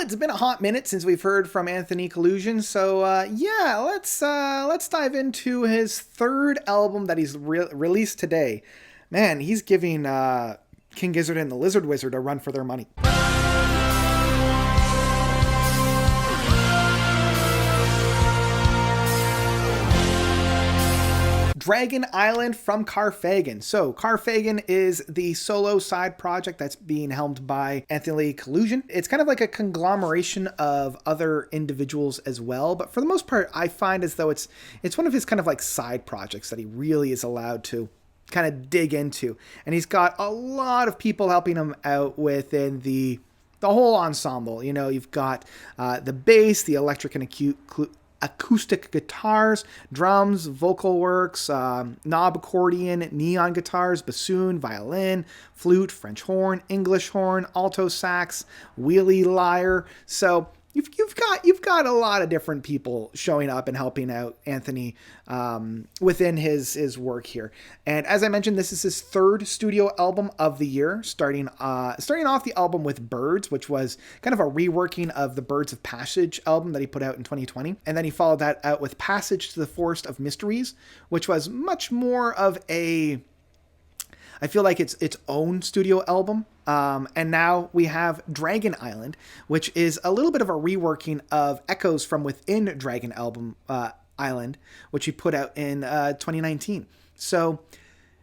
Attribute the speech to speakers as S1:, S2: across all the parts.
S1: it's been a hot minute since we've heard from Anthony Kalusian, so yeah, let's dive into his third album that he's released today. Man, he's giving King Gizzard and the Lizard Wizard a run for their money. Dragon Island from Karfagen. So Karfagen is the solo side project that's being helmed by Anthony Kalusian. It's kind of like a conglomeration of other individuals as well, but for the most part, I find as though it's one of his kind of like side projects that he really is allowed to kind of dig into. And he's got a lot of people helping him out within the whole ensemble. You know, you've got the bass, the electric and acoustic guitars, drums, vocal works, knob accordion, neon guitars, bassoon, violin, flute, French horn, English horn, alto sax, wheelie lyre. So you've got a lot of different people showing up and helping out Anthony within his work here. And as I mentioned, this is his third studio album of the year, starting off the album with Birds, which was kind of a reworking of the Birds of Passage album that he put out in 2020. And then he followed that out with Passage to the Forest of Mysteries, which was much more of I feel like it's its own studio album. And now we have Dragon Island, which is a little bit of a reworking of Echoes from Within Dragon Island, which he put out in 2019. So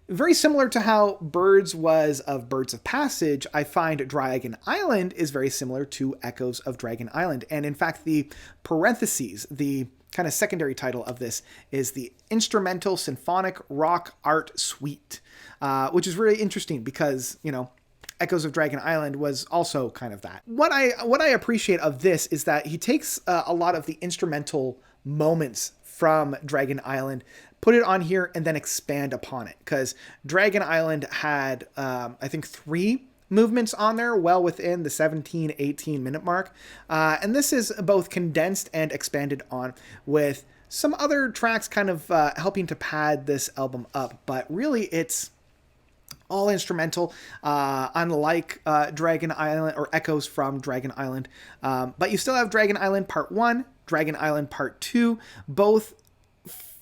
S1: very similar to how Birds was of Birds of Passage, I find Dragon Island is very similar to Echoes of Dragon Island. And in fact, the parentheses, the kind of secondary title of this is the Instrumental Symphonic Rock Art Suite, which is really interesting because, you know, Echoes of Dragon Island was also kind of that. What I appreciate of this is that he takes a lot of the instrumental moments from Dragon Island, put it on here, and then expand upon it. Because Dragon Island had, I think, 3 movements on there, well within the 17-18 minute mark. And this is both condensed and expanded on with some other tracks kind of helping to pad this album up. But really, it's all instrumental, unlike Dragon Island or Echoes from Dragon Island. But you still have Dragon Island Part 1, Dragon Island Part 2, both,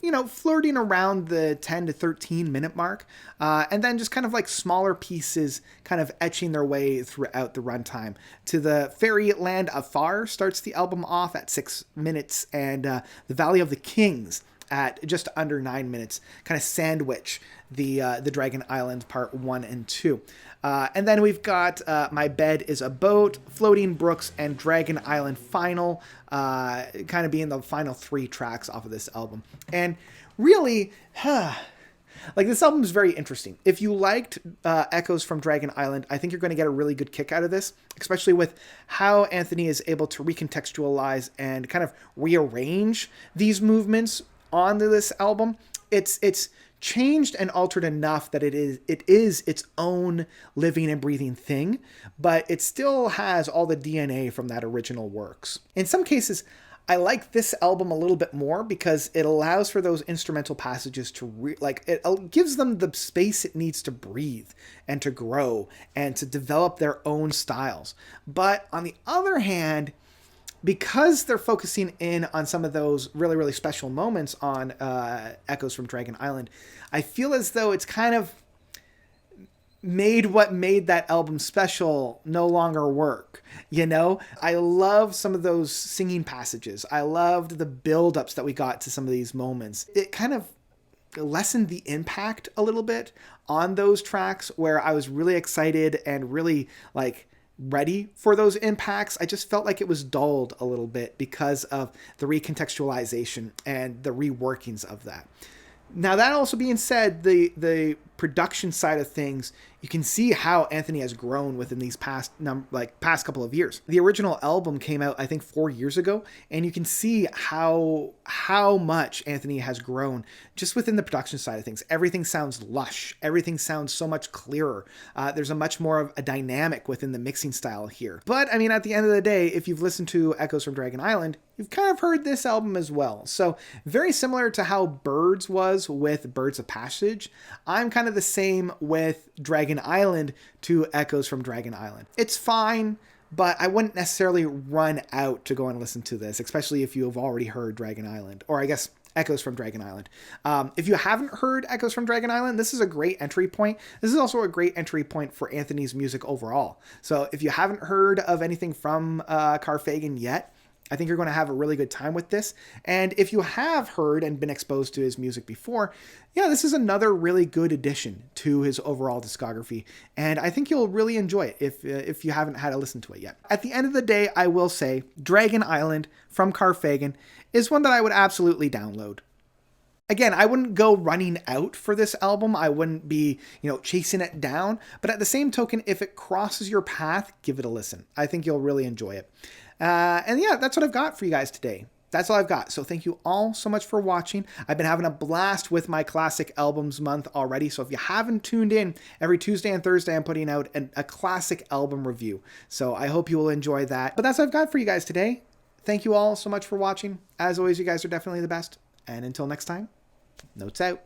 S1: you know, flirting around the 10 to 13 minute mark. And then just kind of like smaller pieces kind of etching their way throughout the runtime. To the Fairy Land Afar starts the album off at 6 minutes, and the Valley of the Kings at just under 9 minutes, kind of sandwich the Dragon Island Part 1 and 2. And then we've got My Bed is a Boat, Floating Brooks, and Dragon Island Final, kind of being the final 3 tracks off of this album. And really, like, this album is very interesting. If you liked Echoes from Dragon Island, I think you're going to get a really good kick out of this, especially with how Anthony is able to recontextualize and kind of rearrange these movements onto this album. It's changed and altered enough that it is its own living and breathing thing, but it still has all the DNA from that original works. In some cases, I like this album a little bit more because it allows for those instrumental passages to it gives them the space it needs to breathe and to grow and to develop their own styles. But on the other hand, because they're focusing in on some of those really, really special moments on Echoes from Dragon Island, I feel as though it's kind of made what made that album special no longer work. You know, I love some of those singing passages. I loved the build-ups that we got to some of these moments. It kind of lessened the impact a little bit on those tracks where I was really excited and really ready for those impacts. I just felt like it was dulled a little bit because of the recontextualization and the reworkings of that. Now, that also being said, the production side of things, you can see how Anthony has grown within these past couple of years. The original album came out, I think, 4 years ago, and you can see how much Anthony has grown just within the production side of things. Everything sounds lush. Everything sounds so much clearer. There's a much more of a dynamic within the mixing style here. But, I mean, at the end of the day, if you've listened to Echoes from Dragon Island, you've kind of heard this album as well. So very similar to how Birds was with Birds of Passage, I'm kind of the same with Dragon Island to Echoes from Dragon Island. It's fine. but I wouldn't necessarily run out to go and listen to this, especially if you have already heard Dragon Island, or I guess Echoes from Dragon Island. If you haven't heard Echoes from Dragon Island, this is a great entry point. This is also a great entry point for Anthony's music overall. So if you haven't heard of anything from Karfagen yet, I think you're going to have a really good time with this. And if you have heard and been exposed to his music before, yeah, this is another really good addition to his overall discography. And I think you'll really enjoy it if you haven't had a listen to it yet. At the end of the day, I will say Dragon Island from Karfagen is one that I would absolutely download. Again, I wouldn't go running out for this album. I wouldn't be, chasing it down. But at the same token, if it crosses your path, give it a listen. I think you'll really enjoy it. And yeah, that's what I've got for you guys today. That's all I've got. So thank you all so much for watching. I've been having a blast with my classic albums month already. So if you haven't tuned in, every Tuesday and Thursday, I'm putting out a classic album review. So I hope you will enjoy that. But that's what I've got for you guys today. Thank you all so much for watching. As always, you guys are definitely the best. And until next time, notes out.